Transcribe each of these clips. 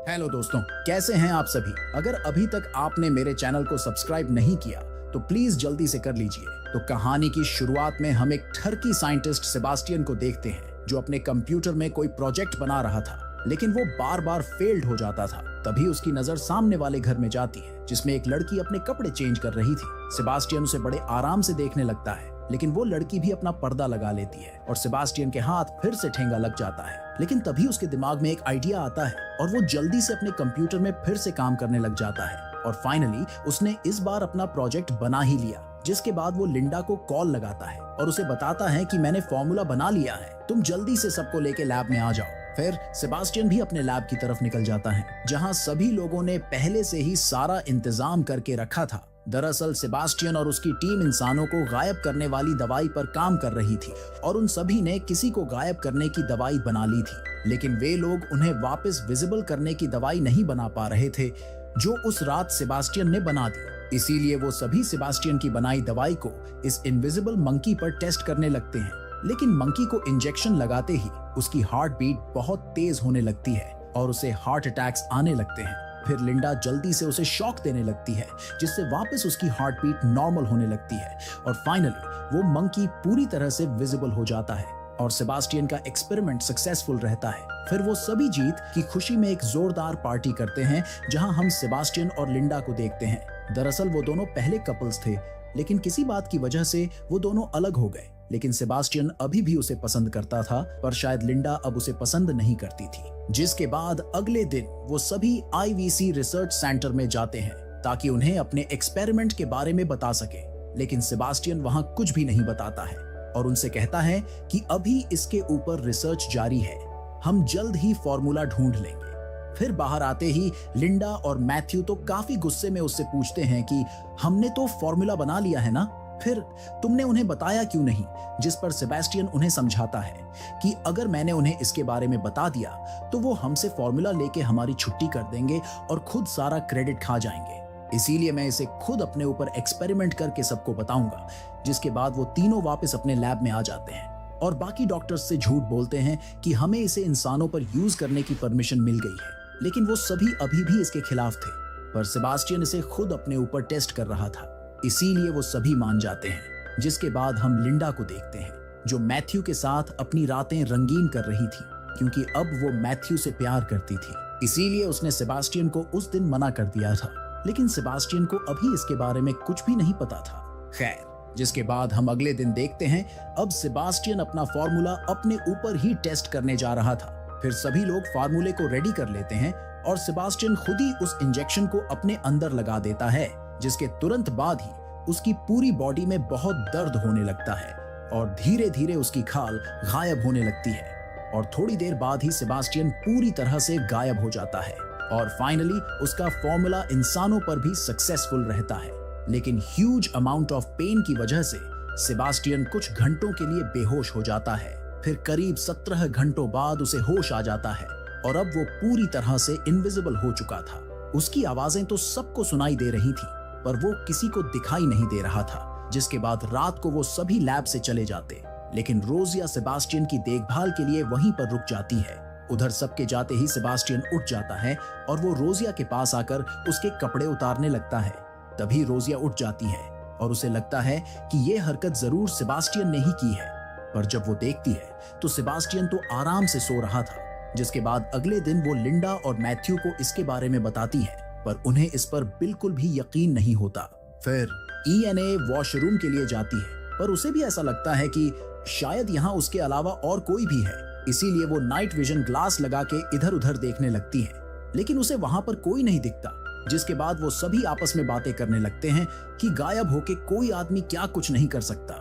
Hello दोस्तों, कैसे हैं आप सभी। अगर अभी तक आपने मेरे चैनल को सब्सक्राइब नहीं किया तो प्लीज जल्दी से कर लीजिए। तो कहानी की शुरुआत में हम एक टर्की साइंटिस्ट सेबास्टियन को देखते हैं जो अपने कंप्यूटर में कोई प्रोजेक्ट बना रहा था, लेकिन वो बार बार फेल्ड हो जाता था। तभी उसकी नजर सामने वाले घर में जाती है जिसमें एक लड़की अपने कपड़े चेंज कर रही थी। सेबास्टियन उसे बड़े आराम से देखने लगता है, लेकिन वो लड़की भी अपना पर्दा लगा लेती है और सेबास्टियन के हाथ फिर से ठेंगा लग जाता है। लेकिन तभी उसके दिमाग में एक आइडिया आता है और वो जल्दी से अपने कंप्यूटर में फिर से काम करने लग जाता है और फाइनली उसने इस बार अपना प्रोजेक्ट बना ही लिया। जिसके बाद वो लिंडा को कॉल लगाता है और उसे बताता है कि मैंने फॉर्मूला बना लिया है, तुम जल्दी से सबको लेके लैब में आ जाओ। फिर सेबास्टियन भी अपने लैब की तरफ निकल जाता है जहां सभी लोगों ने पहले से ही सारा इंतजाम करके रखा था। दरअसल सेबास्टियन और उसकी टीम इंसानों को गायब करने वाली दवाई पर काम कर रही थी और उन सभी ने किसी को गायब करने की दवाई बना ली थी, लेकिन वे लोग उन्हें वापस विजिबल करने की दवाई नहीं बना पा रहे थे जो उस रात सेबास्टियन ने बना दी। इसीलिए वो सभी सेबास्टियन की बनाई दवाई को इस इनविजिबल मंकी पर टेस्ट करने लगते हैं, लेकिन मंकी को इंजेक्शन लगाते ही उसकी हार्ट बीट बहुत तेज होने लगती है और उसे हार्ट अटैक्स आने लगते हैं। फिर लिंडा जल्दी से उसे शॉक देने लगती है जिससे वापस उसकी हार्ट बीट नॉर्मल होने लगती है और फाइनली वो मंकी पूरी तरह से विजिबल हो जाता है और सेबास्टियन का एक्सपेरिमेंट सक्सेसफुल रहता है। फिर वो सभी जीत की खुशी में एक जोरदार पार्टी करते हैं जहां हम सेबास्टियन और लिंडा को देखते हैं। दरअसल वो दोनों पहले कपल्स थे, लेकिन किसी बात की वजह से वो दोनों अलग हो गए। लेकिन सेबास्टियन अभी भी उसे पसंद करता था, पर शायद लिंडा अब उसे पसंद नहीं करती थी। जिसके बाद अगले दिन वो सभी आईवीसी रिसर्च सेंटर में जाते हैं ताकि उन्हें अपने एक्सपेरिमेंट के बारे में बता सके, लेकिन सेबास्टियन वहां कुछ भी नहीं बताता है और उनसे कहता है कि अभी इसके ऊपर रिसर्च जारी है, हम जल्द ही फॉर्मूला ढूंढ लेंगे। फिर बाहर आते ही लिंडा और मैथ्यू तो काफी गुस्से में उससे पूछते हैं कि हमने तो फॉर्मूला बना लिया है ना, फिर तुमने उन्हें बताया क्यों नहीं। जिस पर सेबास्टियन उन्हें समझाता है कि अगर मैंने उन्हें इसके बारे में बता दिया तो वो हमसे फॉर्मूला लेके हमारी छुट्टी कर देंगे और खुद सारा क्रेडिट खा जाएंगे, इसीलिए मैं इसे खुद अपने ऊपर एक्सपेरिमेंट करके सबको बताऊंगा। जिसके बाद वो तीनों वापस अपने लैब में आ जाते हैं और बाकी डॉक्टर्स से झूठ बोलते हैं कि हमें इसे इंसानों पर यूज करने की परमिशन मिल गई है, लेकिन वो सभी अभी भी इसके खिलाफ थे। पर सेबास्टियन इसे खुद अपने ऊपर टेस्ट कर रहा था, इसीलिए वो सभी मान जाते हैं। जिसके बाद हम लिंडा को देखते हैं जो मैथ्यू के साथ अपनी रातें रंगीन कर रही थी, क्योंकि अब वो मैथ्यू से प्यार करती थी, इसीलिए उसने सेबास्टियन को उस दिन मना कर दिया था। लेकिन सेबास्टियन को अभी इसके बारे में कुछ भी नहीं पता था। खैर, जिसके बाद हम अगले दिन देखते हैं अब सेबास्टियन अपना फॉर्मूला अपने ऊपर ही टेस्ट करने जा रहा था। फिर सभी लोग फार्मूले को रेडी कर लेते हैं और सेबास्टियन खुद ही उस इंजेक्शन को अपने अंदर लगा देता है, जिसके तुरंत बाद ही उसकी पूरी बॉडी में बहुत दर्द होने लगता है और धीरे धीरे उसकी खाल गायब होने लगती है और थोड़ी देर बाद ही सेबास्टियन पूरी तरह से गायब हो जाता है और फाइनली उसका फॉर्मूला इंसानों पर भी सक्सेसफुल रहता है। लेकिन ह्यूज अमाउंट ऑफ पेन की वजह से सेबास्टियन कुछ घंटों के लिए बेहोश हो जाता है। फिर करीब 17 घंटों बाद उसे होश आ जाता है और अब वो पूरी तरह से इनविजिबल हो चुका था। उसकी आवाजें तो सबको सुनाई दे रही थी, पर वो किसी को दिखाई नहीं दे रहा था। जिसके बाद रात को वो सभी लैब से चले जाते, लेकिन रोजिया सेबास्टियन की देखभाल के लिए वहीं पर रुक जाती है। उधर सबके जाते ही सेबास्टियन उठ जाता है और वो रोजिया के पास आकर उसके कपड़े उतारने लगता है। तभी रोजिया उठ जाती है और उसे लगता है कि ये हरकत जरूर सेबास्टियन ने ही की है, पर जब वो देखती है तो सेबास्टियन तो आराम से सो रहा था। जिसके बाद अगले दिन वो लिंडा और मैथ्यू को इसके बारे में बताती है, पर उन्हें इस पर बिल्कुल भी यकीन नहीं होता। फिर ईएनए वॉशरूम के लिए जाती है, पर उसे भी ऐसा लगता है कि शायद यहाँ उसके अलावा और कोई भी है, इसीलिए वो नाइट विजन ग्लास लगा के इधर उधर देखने लगती है, लेकिन उसे वहां पर कोई नहीं दिखता। जिसके बाद वो सभी आपस में बातें करने लगते हैं कि गायब होके कोई आदमी क्या कुछ नहीं कर सकता।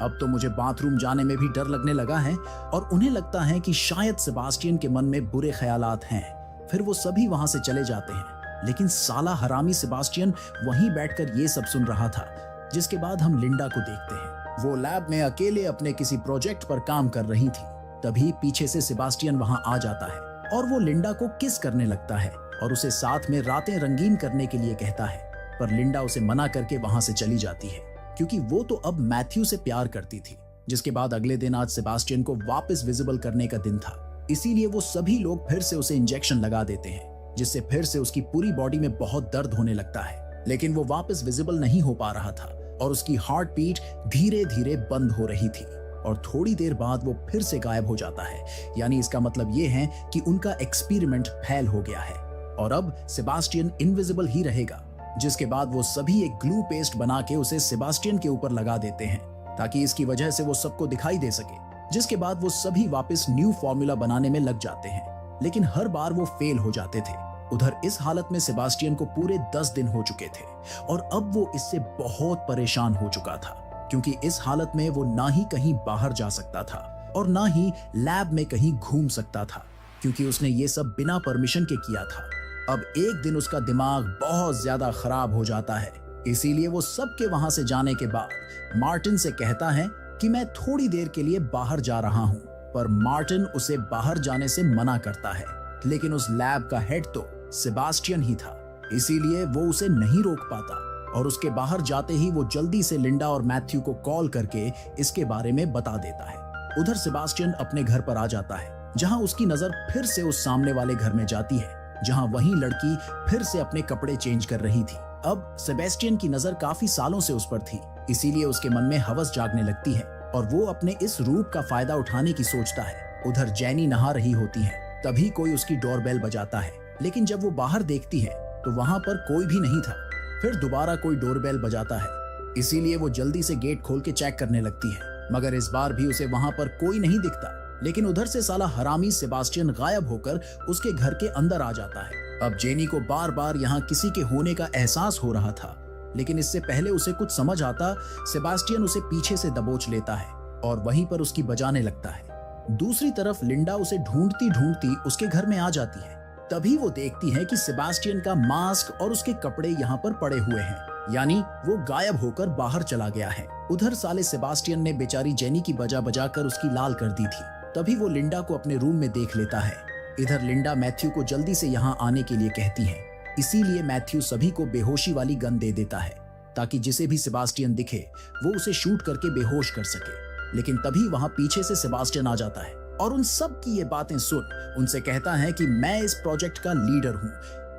अब तो मुझे बाथरूम जाने में भी डर लगने लगा है और उन्हें लगता है कि शायद सेबास्टियन के मन में बुरे ख्यालात हैं। फिर वो सभी वहां से चले जाते हैं, लेकिन साला हरामी सेबास्टियन वहीं बैठकर ये सब सुन रहा था। जिसके बाद हम लिंडा को देखते हैं, वो लैब में अकेले अपने किसी प्रोजेक्ट पर काम कर रही थी। तभी पीछे से सेबास्टियन वहां आ जाता है और वो लिंडा को किस करने लगता है और उसे साथ में रातें रंगीन करने के लिए कहता है, पर लिंडा उसे मना करके वहां से चली जाती है क्योंकि वो तो अब मैथ्यू से प्यार करती थी। जिसके बाद अगले दिन आज सेबास्टियन को वापस विजिबल करने का दिन था, इसीलिए वो सभी लोग फिर से उसे इंजेक्शन लगा देते हैं। जिससे फिर से उसकी पूरी बॉडी में बहुत दर्द होने लगता है। लेकिन वो वापस विजिबल नहीं हो पा रहा था और उसकी हार्ट बीट धीरे धीरे बंद हो रही थी और थोड़ी देर बाद वो फिर से गायब हो जाता है। यानी इसका मतलब ये है कि उनका एक्सपेरिमेंट फेल हो गया है और अब सेबास्टियन इनविजिबल ही रहेगा। जिसके बाद वो सभी एक ग्लू पेस्ट बना के उसे सेबास्टियन के ऊपर लगा देते हैं ताकि इसकी वजह से वो सबको दिखाई दे सके। जिसके बाद वो सभी वापस न्यू फॉर्मूला बनाने में लग जाते हैं, लेकिन हर बार वो फेल हो जाते थे। उधर इस हालत में सेबास्टियन को पूरे 10 दिन हो चुके थे और अब वो इससे बहुत परेशान हो चुका था, क्योंकि इस हालत में वो ना ही कहीं बाहर जा सकता था और ना ही लैब में कहीं घूम सकता था, क्योंकि उसने ये सब बिना परमिशन के किया था। अब एक दिन उसका दिमाग बहुत ज्यादा खराब हो जाता है, इसीलिए वो सबके वहां से जाने के बाद मार्टिन से कहता है कि मैं थोड़ी देर के लिए बाहर जा रहा हूं। पर मार्टिन उसे बाहर जाने से मना करता है, लेकिन उस लैब का हेड तो सेबास्टियन ही था, इसीलिए वो उसे नहीं रोक पाता और उसके बाहर जाते ही वो जल्दी से लिंडा और मैथ्यू को कॉल करके इसके बारे में बता देता है। उधर सेबास्टियन अपने घर पर आ जाता है, जहां उसकी नजर फिर से उस सामने वाले घर में जाती है, जहां वही लड़की फिर से अपने कपड़े चेंज कर रही थी। अब सेबास्टियन की नजर काफी सालों से उस पर थी, इसीलिए उसके मन में हवस जागने लगती है और वो अपने इस रूप का फायदा उठाने की सोचता है। उधर जैनी नहा रही होती है, तभी कोई उसकी डोरबेल बजाता है, लेकिन जब वो बाहर देखती है तो वहां पर कोई भी नहीं था। फिर दोबारा कोई डोरबेल बजाता है, इसीलिए वो जल्दी से गेट खोल के चेक करने लगती है, मगर इस बार भी उसे वहां पर कोई नहीं दिखता। लेकिन उधर से साला हरामी सेबास्टियन गायब होकर उसके घर के अंदर आ जाता है। अब जेनी को बार बार यहाँ किसी के होने का एहसास हो रहा था, लेकिन इससे पहले उसे कुछ समझ आता, सेबास्टियन उसे पीछे से दबोच लेता है और वहीं पर उसकी बजाने लगता है। दूसरी तरफ लिंडा उसे ढूंढती ढूंढती उसके घर में आ जाती है। तभी वो देखती है कि सेबास्टियन का मास्क और उसके कपड़े यहाँ पर पड़े हुए हैं, यानी वो गायब होकर बाहर चला गया है। उधर साले सेबास्टियन ने बेचारी जेनी की बजा बजा कर उसकी लाल कर दी थी। तभी वो लिंडा को अपने रूम में देख लेता है। इधर लिंडा मैथ्यू को जल्दी से यहाँ आने के लिए कहती है, इसीलिए मैथ्यू सभी को बेहोशी वाली गन दे देता है ताकि जिसे भी सेबास्टियन दिखे वो उसे शूट करके बेहोश कर सके। लेकिन तभी वहां पीछे से सेबास्टियन आ जाता है और उन सब की ये बातें सुन उनसे कहता है कि मैं इस प्रोजेक्ट का लीडर हूँ,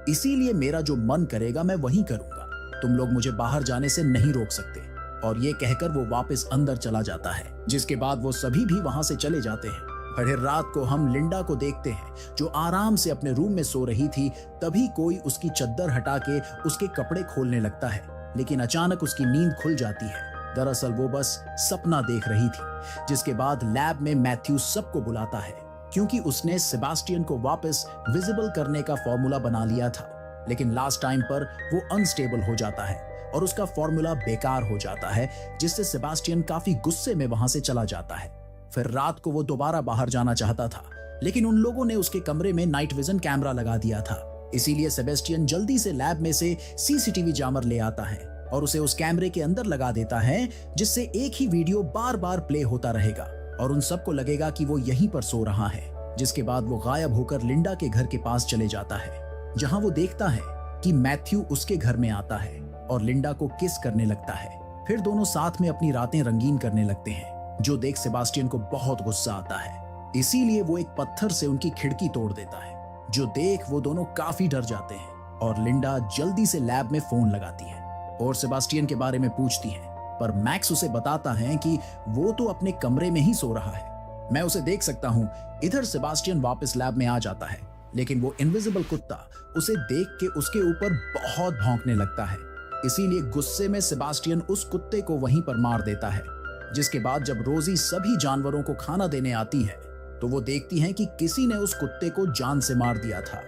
इसीलिए मेरा जो मन करेगा मैं वही करूंगा, तुम लोग मुझे बाहर जाने से नहीं रोक सकते। और ये कहकर वो वापस अंदर चला जाता है, जिसके बाद वो सभी भी वहां से चले जाते हैं। फिर रात को हम लिंडा को देखते हैं जो आराम से अपने रूम में सो रही थी। तभी कोई उसकी चद्दर हटा के उसके कपड़े खोलने लगता है, लेकिन अचानक उसकी नींद खुल जाती है। दरअसल वो बस सपना देख रही थी। जिसके बाद लैब में मैथ्यू सबको बुलाता है, क्योंकि उसने सेबास्टियन को वापस विजिबल करने का फॉर्मूला बना लिया था, लेकिन लास्ट टाइम पर वो अनस्टेबल हो जाता है और उसका फॉर्मूला बेकार हो जाता है, जिससे सेबास्टियन काफी गुस्से में वहां से चला जाता है। फिर रात को वो दोबारा बाहर जाना चाहता था, लेकिन उन लोगों ने उसके कमरे में नाइट विजन कैमरा लगा दिया था, इसीलिए सेबास्टियन जल्दी से लैब में से सीसीटीवी जैमर ले आता है और उसे उस कैमरे के अंदर लगा देता है, जिससे एक ही वीडियो बार बार प्ले होता रहेगा और उन सबको लगेगा कि वो यहीं पर सो रहा है। जिसके बाद वो गायब होकर लिंडा के घर के पास चले जाता है, जहां वो देखता है कि मैथ्यू उसके घर में आता है और लिंडा को किस करने लगता है। फिर दोनों साथ में अपनी रातें रंगीन करने लगते हैं, जो देख सेबास्टियन को बहुत गुस्सा आता है, इसीलिए वो एक पत्थर से उनकी खिड़की तोड़ देता है, जो देख वो दोनों काफी डर जाते हैं और लिंडा जल्दी से लैब में फोन लगाती है और सेबास्टियन के बारे में पूछती है। पर मैक्स उसे बताता है कि वो तो अपने कमरे में ही सो रहा है, मैं उसे देख सकता हूँ। इधर सेबास्टियन वापस लैब में आ जाता है, लेकिन वो इनविजिबल कुत्ता उसे देख के उसके ऊपर बहुत भौंकने लगता है, इसीलिए गुस्से में सेबास्टियन उस कुत्ते को वहीं पर मार देता है। जिसके बाद जब रोजी सभी जानवरों को खाना देने आती है तो वो देखती हैं कि किसी ने उस कुत्ते को जान से मार दिया था।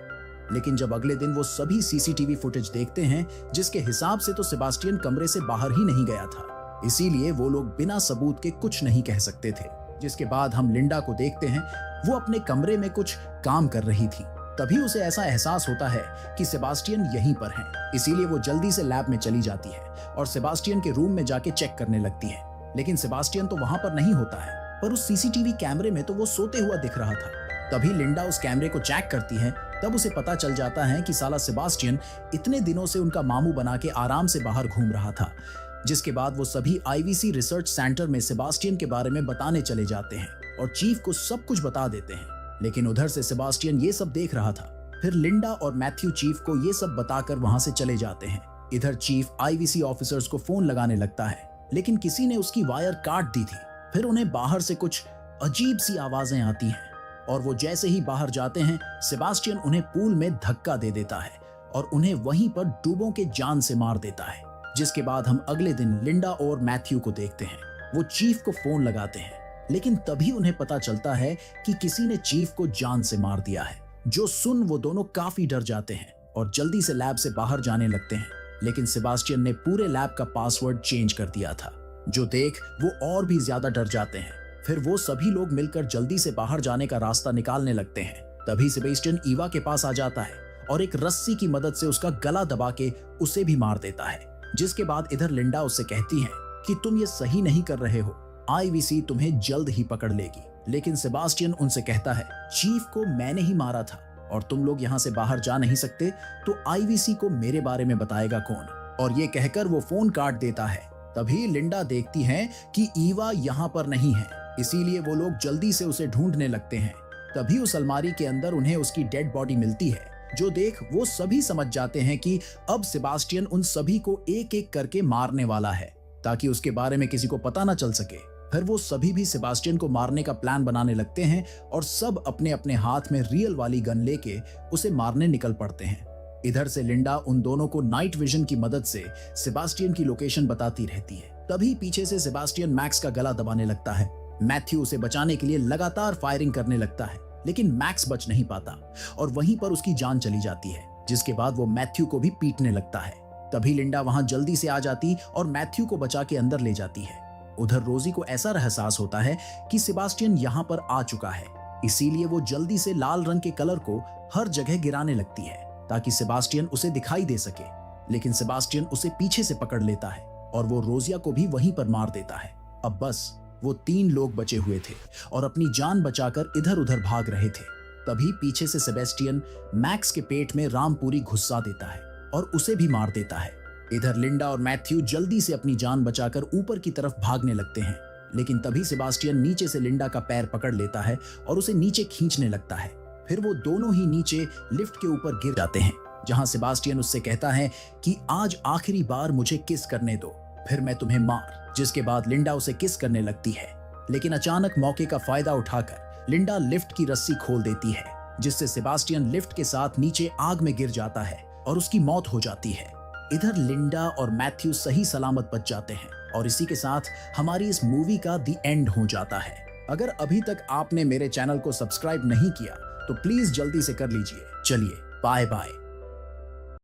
लेकिन जब अगले दिन वो सभी सीसीटीवी फुटेज देखते हैं, जिसके हिसाब से तो सेबास्टियन कमरे से बाहर ही नहीं गया था, इसीलिए वो लोग बिना सबूत के कुछ नहीं कह सकते थे। जिसके बाद हम लिंडा को देखते हैं, वो अपने कमरे में कुछ काम कर रही थी। तभी उसे ऐसा एहसास होता है कि सेबास्टियन यहीं पर है, इसीलिए वो जल्दी से लैब में चली जाती है और सेबास्टियन के रूम में जाके चेक करने लगती है। लेकिन सेबास्टियन तो वहां पर नहीं होता है, पर उस सीसीटीवी कैमरे में तो वो सोते हुआ दिख रहा था। तभी लिंडा उस कैमरे को चेक करती है, तब उसे पता चल जाता है कि साला सेबास्टियन इतने दिनों से उनका मामू बना के आराम से बाहर घूम रहा था। जिसके बाद वो सभी आईवीसी रिसर्च सेंटर में सेबास्टियन के बारे में बताने चले जाते हैं और चीफ को सब कुछ बता देते हैं। लेकिन उधर से सेबास्टियन ये सब देख रहा था फिर लिंडा और मैथ्यू चीफ को ये सब बताकर वहां से चले जाते हैं। इधर चीफ आईवीसी ऑफिसर्स को फोन लगाने लगता है, लेकिन किसी ने उसकी वायर काट दी थी। फिर उन्हें बाहर से कुछ अजीब सी आवाजें आती हैं और वो जैसे ही बाहर जाते हैं, सेबास्टियन उन्हें पूल में धक्का दे देता है और उन्हें वहीं पर डूबों के जान से मार देता है। जिसके बाद हम अगले दिन लिंडा और मैथ्यू को देखते हैं। वो चीफ को फोन लगाते हैं, लेकिन तभी उन्हें पता चलता है कि किसी ने चीफ को जान से मार दिया है। जो सुन वो दोनों काफी डर जाते हैं और जल्दी से लैब से बाहर जाने लगते हैं, लेकिन सेबास्टियन ने पूरे लैब का पासवर्ड चेंज कर दिया था। जो देख वो और भी ज्यादा डर जाते हैं। फिर वो सभी लोग मिलकर जल्दी से बाहर जाने का रास्ता निकालने लगते हैं। तभी सेबास्टियन ईवा के पास आ जाता है और एक रस्सी की मदद से उसका गला दबा के उसे भी मार देता है। जिसके बाद इधर लिंडा उससे कहती है कि तुम ये सही नहीं कर रहे हो, आईवीसी तुम्हें जल्द ही पकड़ लेगी। लेकिन सेबास्टियन उनसे कहता है, चीफ को मैंने ही मारा था और तुम लोग यहाँ से बाहर जा नहीं सकते, तो आईवीसी को मेरे बारे में बताएगा कौन। और ये कहकर वो फोन काट देता है। तभी लिंडा देखती है कि ईवा यहाँ पर नहीं है, इसीलिए वो लोग जल्दी से उसे ढूंढने लगते हैं। तभी उस अलमारी के अंदर उन्हें उसकी डेड बॉडी मिलती है। जो देख वो सभी समझ जाते हैं कि अब सेबास्टियन उन सभी को एक एक करके मारने वाला है, ताकि उसके बारे में किसी को पता ना चल सके। फिर वो सभी भी सेबास्टियन को मारने का प्लान बनाने लगते हैं और सब अपने अपने हाथ में रियल वाली गन लेके उसे मारने निकल पड़ते हैं। इधर से लिंडा उन दोनों को नाइट विजन की मदद से सेबास्टियन की लोकेशन बताती रहती है। तभी पीछे से सेबास्टियन मैक्स का गला दबाने लगता है। मैथ्यू उसे बचाने के लिए लगातार फायरिंग करने लगता है, लेकिन मैक्स बच नहीं पाता और वहीं पर उसकी जान चली जाती है। जिसके बाद वो मैथ्यू को भी पीटने लगता है। तभी लिंडा वहां जल्दी से आ जाती और मैथ्यू को बचा के अंदर ले जाती है। उधर रोजी को ऐसा एहसास होता है कि सेबास्टियन यहाँ पर आ चुका है, इसीलिए वो जल्दी से लाल रंग के कलर को हर जगह गिराने लगती है ताकि सेबास्टियन उसे दिखाई दे सके। लेकिन सेबास्टियन उसे पीछे से पकड़ लेता है और वो रोजिया को भी वहीं पर मार देता है। अब बस वो 3 लोग बचे हुए थे और अपनी जान बचाकर इधर उधर भाग रहे थे। तभी पीछे से सेबास्टियन मैक्स के पेट में रामपुरी घुसा देता है और उसे भी मार देता है। इधर लिंडा और मैथ्यू जल्दी से अपनी जान बचाकर ऊपर की तरफ भागने लगते हैं, लेकिन तभी सेबास्टियन नीचे से लिंडा का पैर पकड़ लेता है और उसे नीचे खींचने लगता है। फिर वो दोनों ही नीचे लिफ्ट के ऊपर गिर जाते हैं, जहां सेबास्टियन उससे कहता है कि आज आखिरी बार मुझे किस करने दो, फिर मैं तुम्हें मार। जिसके बाद लिंडा उसे किस करने लगती है, लेकिन अचानक मौके का फायदा उठाकर लिंडा लिफ्ट की रस्सी खोल देती है, जिससे सेबास्टियन लिफ्ट के साथ नीचे आग में गिर जाता है और उसकी मौत हो जाती है। इधर लिंडा और मैथ्यू सही सलामत बच जाते हैं और इसी के साथ हमारी इस मूवी का दी एंड हो जाता है। अगर अभी तक आपने मेरे चैनल को सब्सक्राइब नहीं किया तो प्लीज जल्दी से कर लीजिए। चलिए बाय बाय।